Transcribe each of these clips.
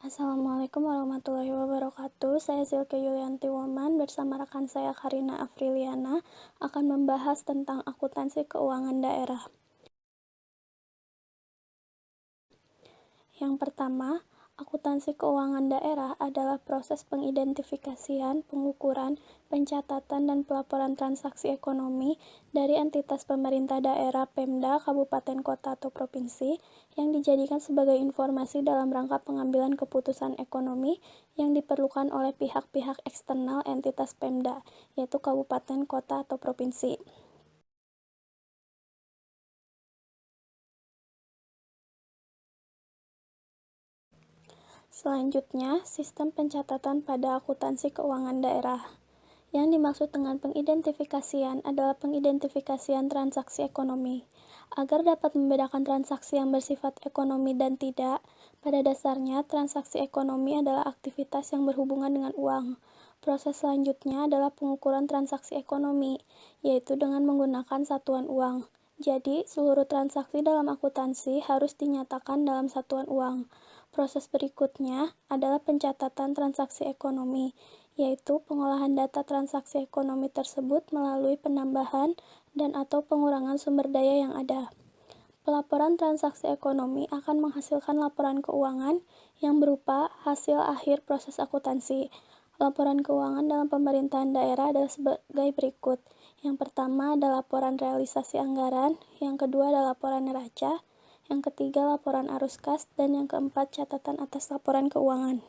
Assalamualaikum warahmatullahi wabarakatuh. Saya Zilke Yulianti Woman bersama rekan saya Karina Afriliana akan membahas tentang akuntansi keuangan daerah. Yang pertama, akuntansi keuangan daerah adalah proses pengidentifikasian, pengukuran, pencatatan, dan pelaporan transaksi ekonomi dari entitas pemerintah daerah, Pemda, kabupaten, kota, atau provinsi yang dijadikan sebagai informasi dalam rangka pengambilan keputusan ekonomi yang diperlukan oleh pihak-pihak eksternal entitas Pemda, yaitu kabupaten, kota, atau provinsi. Selanjutnya, sistem pencatatan pada akuntansi keuangan daerah. Yang dimaksud dengan pengidentifikasian adalah pengidentifikasian transaksi ekonomi. Agar dapat membedakan transaksi yang bersifat ekonomi dan tidak, pada dasarnya transaksi ekonomi adalah aktivitas yang berhubungan dengan uang. Proses selanjutnya adalah pengukuran transaksi ekonomi, yaitu dengan menggunakan satuan uang. Jadi, seluruh transaksi dalam akuntansi harus dinyatakan dalam satuan uang. Proses berikutnya adalah pencatatan transaksi ekonomi, yaitu pengolahan data transaksi ekonomi tersebut melalui penambahan dan/atau pengurangan sumber daya yang ada. Pelaporan transaksi ekonomi akan menghasilkan laporan keuangan yang berupa hasil akhir proses akuntansi. Laporan keuangan dalam pemerintahan daerah adalah sebagai berikut. Yang pertama adalah laporan realisasi anggaran, yang kedua adalah laporan neraca, yang ketiga laporan arus kas, dan yang keempat catatan atas laporan keuangan.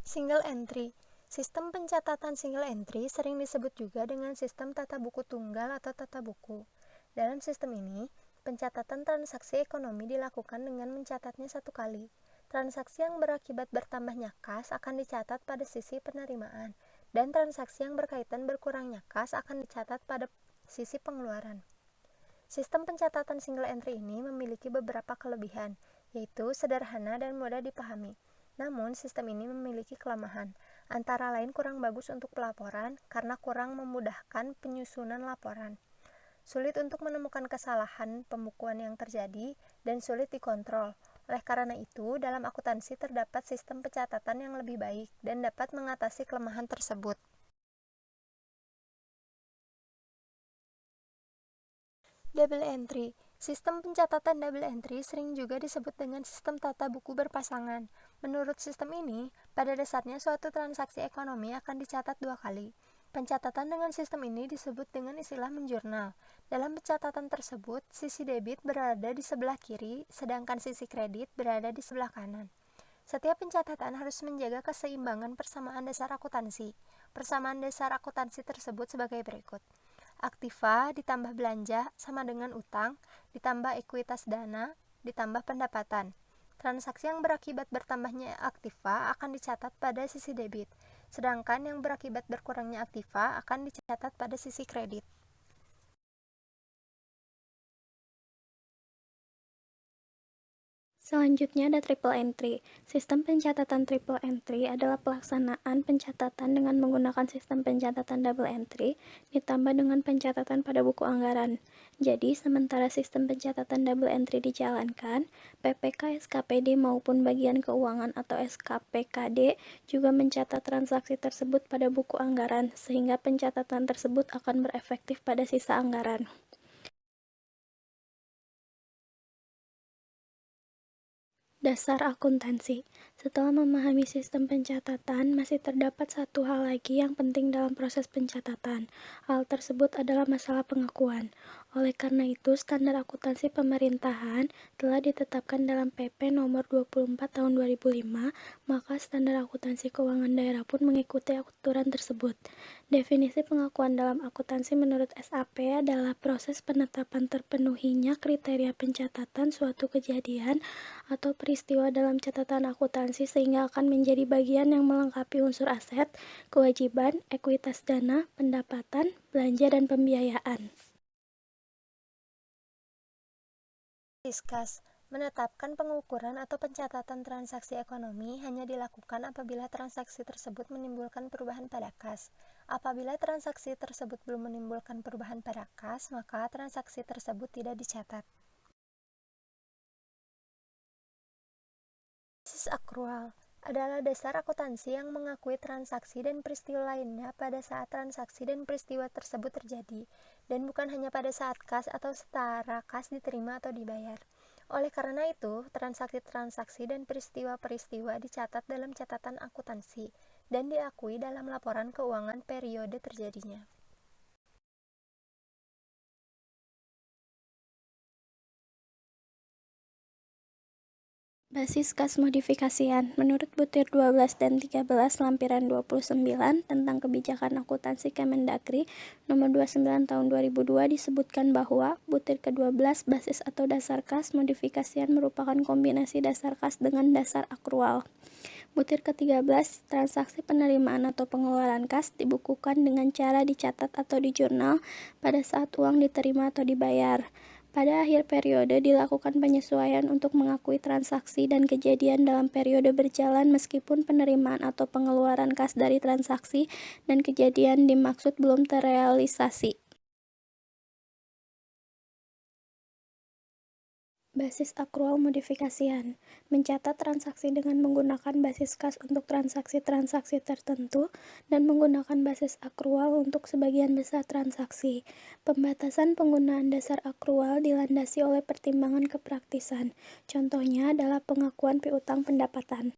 Single entry. Sistem pencatatan single entry sering disebut juga dengan sistem tata buku tunggal atau tata buku. Dalam sistem ini, pencatatan transaksi ekonomi dilakukan dengan mencatatnya satu kali. Transaksi yang berakibat bertambahnya kas akan dicatat pada sisi penerimaan, dan transaksi yang berkaitan berkurangnya kas akan dicatat pada sisi pengeluaran. Sistem pencatatan single entry ini memiliki beberapa kelebihan, yaitu sederhana dan mudah dipahami. Namun, sistem ini memiliki kelemahan, antara lain kurang bagus untuk pelaporan karena kurang memudahkan penyusunan laporan. Sulit untuk menemukan kesalahan pembukuan yang terjadi dan sulit dikontrol. Oleh karena itu, dalam akuntansi terdapat sistem pencatatan yang lebih baik dan dapat mengatasi kelemahan tersebut. Double entry. Sistem pencatatan double entry sering juga disebut dengan sistem tata buku berpasangan. Menurut sistem ini, pada dasarnya suatu transaksi ekonomi akan dicatat dua kali. Pencatatan dengan sistem ini disebut dengan istilah menjurnal. Dalam pencatatan tersebut, sisi debit berada di sebelah kiri, sedangkan sisi kredit berada di sebelah kanan. Setiap pencatatan harus menjaga keseimbangan persamaan dasar akuntansi. Persamaan dasar akuntansi tersebut sebagai berikut. Aktiva ditambah belanja sama dengan utang, ditambah ekuitas dana, ditambah pendapatan. Transaksi yang berakibat bertambahnya aktiva akan dicatat pada sisi debit, sedangkan yang berakibat berkurangnya aktiva akan dicatat pada sisi kredit. Selanjutnya ada triple entry. Sistem pencatatan triple entry adalah pelaksanaan pencatatan dengan menggunakan sistem pencatatan double entry ditambah dengan pencatatan pada buku anggaran. Jadi, sementara sistem pencatatan double entry dijalankan, PPK SKPD maupun bagian keuangan atau SKPKD juga mencatat transaksi tersebut pada buku anggaran, sehingga pencatatan tersebut akan berefektif pada sisa anggaran. Dasar akuntansi. Setelah memahami sistem pencatatan, masih terdapat satu hal lagi yang penting dalam proses pencatatan. Hal tersebut adalah masalah pengakuan. Oleh karena itu, standar akuntansi pemerintahan telah ditetapkan dalam PP nomor 24 tahun 2005, maka standar akuntansi keuangan daerah pun mengikuti aturan tersebut. Definisi pengakuan dalam akuntansi menurut SAP adalah proses penetapan terpenuhinya kriteria pencatatan suatu kejadian atau peristiwa dalam catatan akuntansi sehingga akan menjadi bagian yang melengkapi unsur aset, kewajiban, ekuitas dana, pendapatan, belanja, dan pembiayaan. Diskus. Menetapkan pengukuran atau pencatatan transaksi ekonomi hanya dilakukan apabila transaksi tersebut menimbulkan perubahan pada kas. Apabila transaksi tersebut belum menimbulkan perubahan pada kas, maka transaksi tersebut tidak dicatat. Basis akrual adalah dasar akuntansi yang mengakui transaksi dan peristiwa lainnya pada saat transaksi dan peristiwa tersebut terjadi, dan bukan hanya pada saat kas atau setara kas diterima atau dibayar. Oleh karena itu, transaksi-transaksi dan peristiwa-peristiwa dicatat dalam catatan akuntansi dan diakui dalam laporan keuangan periode terjadinya. Basis kas modifikasian. Menurut Butir 12 dan 13 lampiran 29 tentang kebijakan akuntansi Kemendagri nomor 29 tahun 2002 disebutkan bahwa Butir ke-12 basis atau dasar kas modifikasian merupakan kombinasi dasar kas dengan dasar akrual. Butir ke-13 transaksi penerimaan atau pengeluaran kas dibukukan dengan cara dicatat atau di jurnal pada saat uang diterima atau dibayar. Pada akhir periode dilakukan penyesuaian untuk mengakui transaksi dan kejadian dalam periode berjalan meskipun penerimaan atau pengeluaran kas dari transaksi dan kejadian dimaksud belum terrealisasi. Basis akrual modifikasian. Mencatat transaksi dengan menggunakan basis kas untuk transaksi-transaksi tertentu dan menggunakan basis akrual untuk sebagian besar transaksi. Pembatasan penggunaan dasar akrual dilandasi oleh pertimbangan kepraktisan. Contohnya adalah pengakuan piutang pendapatan.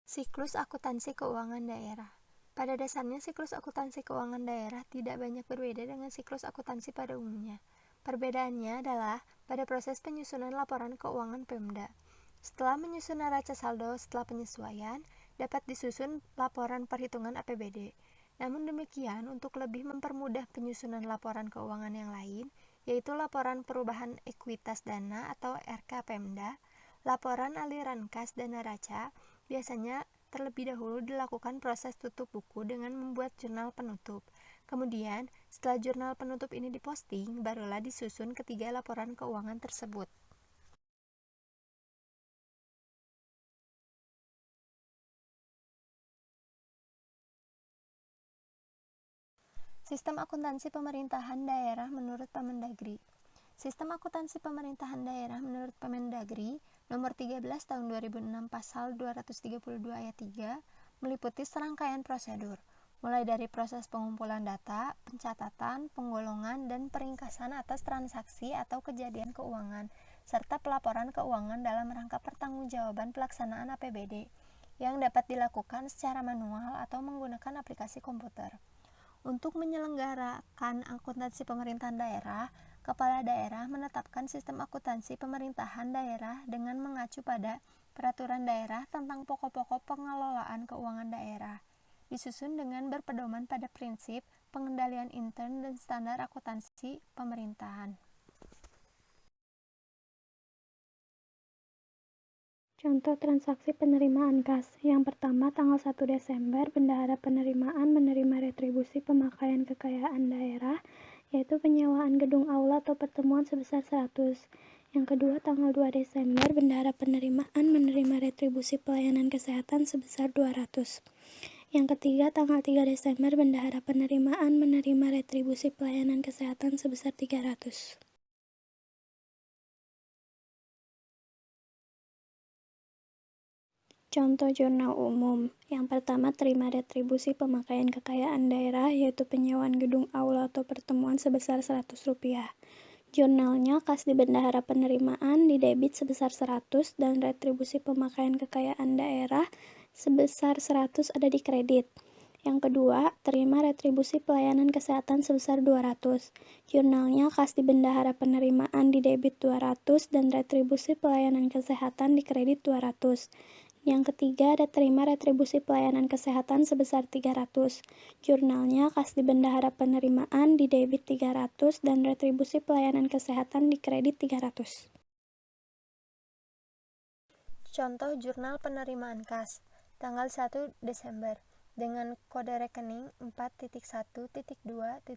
Siklus akuntansi keuangan daerah. Pada dasarnya, siklus akuntansi keuangan daerah tidak banyak berbeda dengan siklus akuntansi pada umumnya. Perbedaannya adalah pada proses penyusunan laporan keuangan Pemda. Setelah menyusun neraca saldo setelah penyesuaian, dapat disusun laporan perhitungan APBD. Namun demikian, untuk lebih mempermudah penyusunan laporan keuangan yang lain, yaitu laporan perubahan ekuitas dana atau RK Pemda, laporan aliran kas dan neraca, biasanya terlebih dahulu dilakukan proses tutup buku dengan membuat jurnal penutup. Kemudian, setelah jurnal penutup ini diposting, barulah disusun ketiga laporan keuangan tersebut. Sistem akuntansi pemerintahan daerah menurut Permendagri. Sistem akuntansi pemerintahan daerah menurut Permendagri nomor 13 tahun 2006 pasal 232 ayat 3 meliputi serangkaian prosedur, mulai dari proses pengumpulan data, pencatatan, penggolongan, dan peringkasan atas transaksi atau kejadian keuangan, serta pelaporan keuangan dalam rangka pertanggungjawaban pelaksanaan APBD, yang dapat dilakukan secara manual atau menggunakan aplikasi komputer. Untuk menyelenggarakan akuntansi pemerintahan daerah, Kepala Daerah menetapkan sistem akuntansi pemerintahan daerah dengan mengacu pada Peraturan Daerah tentang Pokok-pokok Pengelolaan Keuangan Daerah, disusun dengan berpedoman pada prinsip pengendalian intern dan standar akuntansi pemerintahan. Contoh transaksi penerimaan kas. Yang pertama, tanggal 1 Desember, bendahara penerimaan menerima retribusi pemakaian kekayaan daerah, yaitu penyewaan gedung aula atau pertemuan sebesar 100. Yang kedua, tanggal 2 Desember, bendahara penerimaan menerima retribusi pelayanan kesehatan sebesar 200. Yang ketiga, tanggal 3 Desember, bendahara penerimaan menerima retribusi pelayanan kesehatan sebesar 300. Contoh jurnal umum. Yang pertama, terima retribusi pemakaian kekayaan daerah, yaitu penyewaan gedung aula atau pertemuan sebesar Rp100. Jurnalnya kas di bendahara penerimaan didebit sebesar 100 dan retribusi pemakaian kekayaan daerah sebesar 100 ada di kredit. Yang kedua, terima retribusi pelayanan kesehatan sebesar 200. Jurnalnya kas di bendahara penerimaan didebit 200 dan retribusi pelayanan kesehatan di kredit 200. Yang ketiga, ada terima retribusi pelayanan kesehatan sebesar 300. Jurnalnya kas di bendahara penerimaan didebit 300 dan retribusi pelayanan kesehatan di kredit 300. Contoh jurnal penerimaan kas, tanggal 1 Desember, dengan kode rekening 4.1.2.02.01.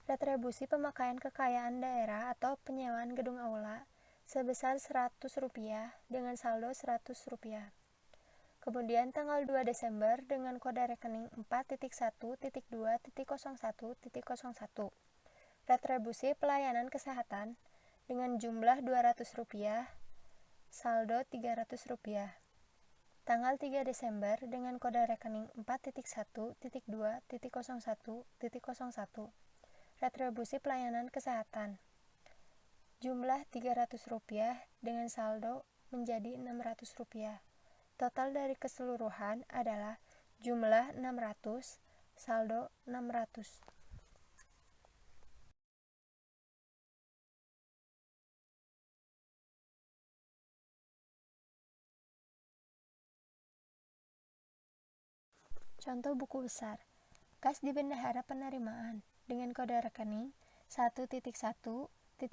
Retribusi pemakaian kekayaan daerah atau penyewaan gedung aula sebesar Rp100 dengan saldo Rp100. Kemudian tanggal 2 Desember dengan kode rekening 4.1.2.01.01 retribusi pelayanan kesehatan dengan jumlah Rp200, saldo Rp300. Tanggal 3 Desember dengan kode rekening 4.1.2.01.01 retribusi pelayanan kesehatan jumlah Rp300 dengan saldo menjadi Rp600. Total dari keseluruhan adalah jumlah 600, saldo 600. Contoh buku besar. Kas di Bendahara Penerimaan dengan kode rekening 1.1.1.02.01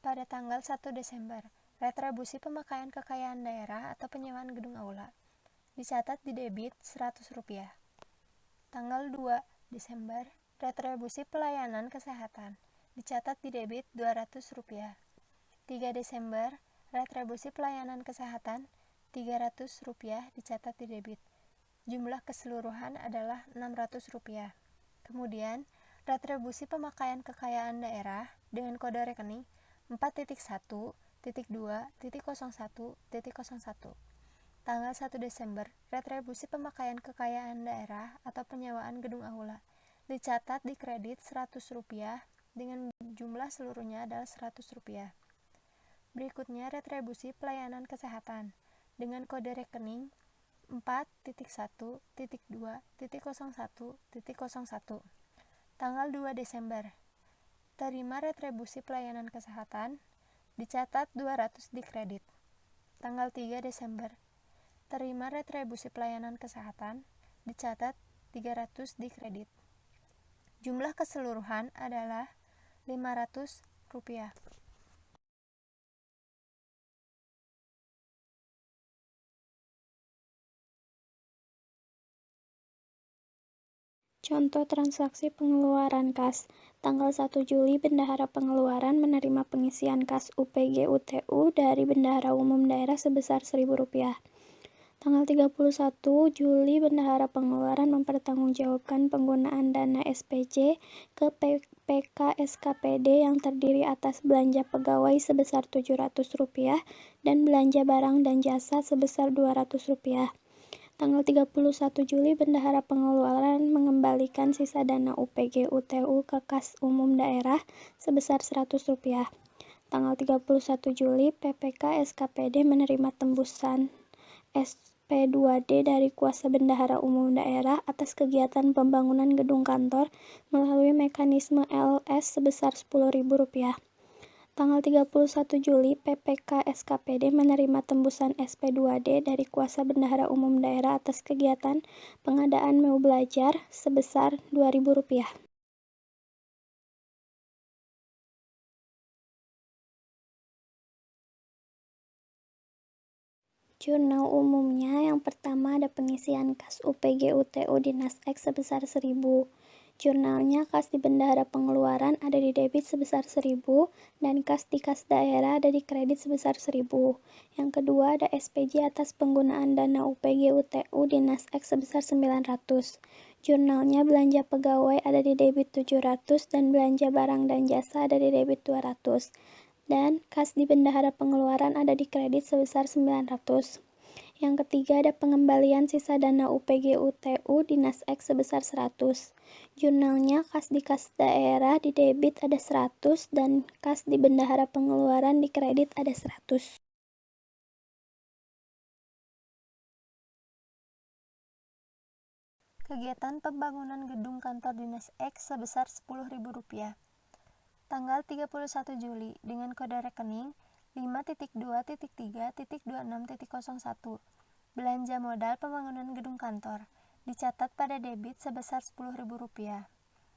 pada tanggal 1 Desember. Retribusi pemakaian kekayaan daerah atau penyewaan gedung aula dicatat di debit Rp100. Tanggal 2 Desember, retribusi pelayanan kesehatan dicatat di debit Rp200. 3 Desember, retribusi pelayanan kesehatan Rp300 dicatat di debit. Jumlah keseluruhan adalah Rp600. Kemudian, retribusi pemakaian kekayaan daerah dengan kode rekening 4.1.2.01.01 tanggal 1 Desember, retribusi pemakaian kekayaan daerah atau penyewaan gedung aula dicatat di kredit Rp100 dengan jumlah seluruhnya adalah Rp100. Berikutnya retribusi pelayanan kesehatan dengan kode rekening 4.1.2.01.01 tanggal 2 Desember. Terima retribusi pelayanan kesehatan dicatat 200 di kredit. Tanggal 3 Desember. Terima retribusi pelayanan kesehatan dicatat 300 di kredit. Jumlah keseluruhan adalah Rp500. Contoh transaksi pengeluaran kas. Tanggal 1 Juli, Bendahara Pengeluaran menerima pengisian kas UPG UTU dari Bendahara Umum Daerah sebesar Rp1.000. Tanggal 31 Juli, Bendahara Pengeluaran mempertanggungjawabkan penggunaan dana SPJ ke PPK SKPD yang terdiri atas belanja pegawai sebesar Rp700 dan belanja barang dan jasa sebesar Rp200. Tanggal 31 Juli, Bendahara Pengeluaran mengembalikan sisa dana UPG UTU ke kas umum daerah sebesar Rp100. Tanggal 31 Juli, PPK SKPD menerima tembusan SP2D dari kuasa Bendahara Umum Daerah atas kegiatan pembangunan gedung kantor melalui mekanisme LS sebesar Rp10.000. Tanggal 31 Juli, PPK SKPD menerima tembusan SP2D dari kuasa Bendahara Umum Daerah atas kegiatan pengadaan Mau Belajar sebesar Rp2.000. Jurnal umumnya yang pertama ada pengisian kas UPG UTU Dinas X sebesar Rp1.000. Jurnalnya kas di Bendahara Pengeluaran ada di debit sebesar Rp1.000 dan kas di kas daerah ada di kredit sebesar Rp1.000. Yang kedua ada SPJ atas penggunaan dana UPG UTU Dinas X sebesar Rp900. Jurnalnya belanja pegawai ada di debit Rp700 dan belanja barang dan jasa ada di debit Rp200. Dan kas di Bendahara Pengeluaran ada di kredit sebesar Rp900. Yang ketiga ada pengembalian sisa dana UPG UTU Dinas X sebesar Rp100. Jurnalnya kas di kas daerah di debit ada Rp100 dan kas di Bendahara Pengeluaran di kredit ada Rp100. Kegiatan pembangunan gedung kantor Dinas X sebesar Rp10.000. Tanggal 31 Juli dengan kode rekening 5.2.3.26.01 belanja modal pembangunan gedung kantor dicatat pada debit sebesar Rp10.000.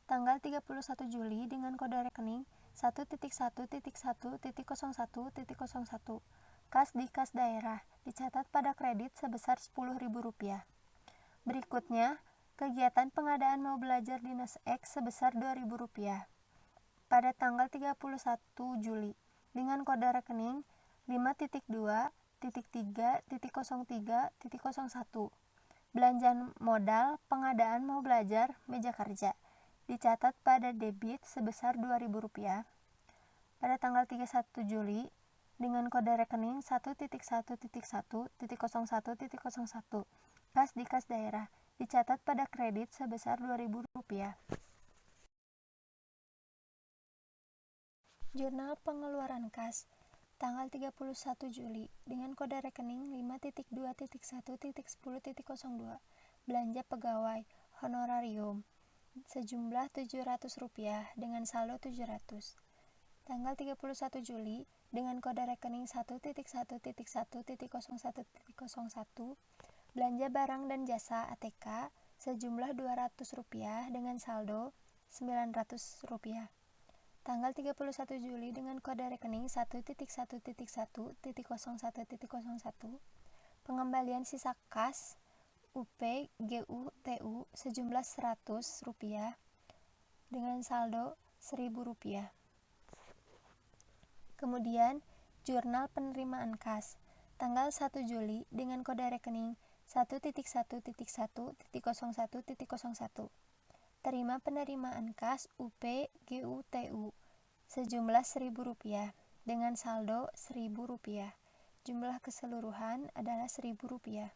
Tanggal 31 Juli dengan kode rekening 1.1.1.01.01 kas di kas daerah dicatat pada kredit sebesar Rp10.000. Berikutnya, kegiatan pengadaan Mau Belajar Dinas X sebesar Rp2.000. pada tanggal 31 Juli dengan kode rekening 5.2.3.03.01. Belanja modal pengadaan mau belajar meja kerja dicatat pada debit sebesar Rp2.000 pada tanggal 31 Juli dengan kode rekening 1.1.1.01.01 kas di kas daerah dicatat pada kredit sebesar Rp2.000. Jurnal pengeluaran kas tanggal 31 Juli dengan kode rekening 5.2.1.10.02 belanja pegawai honorarium sejumlah Rp700 dengan saldo 700. Tanggal 31 Juli dengan kode rekening 1.1.1.01.01 belanja barang dan jasa ATK sejumlah Rp200 dengan saldo Rp900. Tanggal 31 Juli dengan kode rekening 1.1.1.01.01 pengembalian sisa kas UP GU TU sejumlah Rp100 dengan saldo Rp1.000. Kemudian jurnal penerimaan kas tanggal 1 Juli dengan kode rekening 1.1.1.01.01 terima penerimaan kas UP GU TU sejumlah Rp1.000 dengan saldo Rp1.000. Jumlah keseluruhan adalah Rp1.000.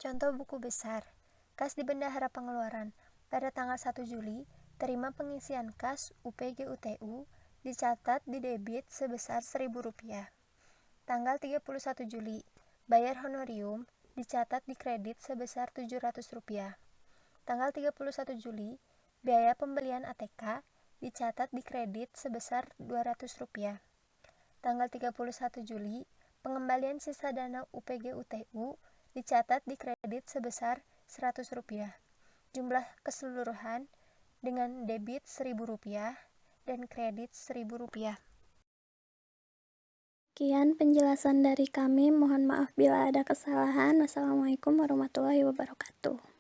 Contoh buku besar. Kas di bendahara pengeluaran. Pada tanggal 1 Juli, terima pengisian kas UP GU TU dicatat di debit sebesar Rp1.000. Tanggal 31 Juli, bayar honorium dicatat di kredit sebesar Rp700. Tanggal 31 Juli, biaya pembelian ATK dicatat di kredit sebesar Rp200. Tanggal 31 Juli, pengembalian sisa dana UPGU TU dicatat di kredit sebesar Rp100. Jumlah keseluruhan dengan debit Rp1.000 dan kredit Rp1.000. Sekian penjelasan dari kami. Mohon maaf bila ada kesalahan. Wassalamualaikum warahmatullahi wabarakatuh.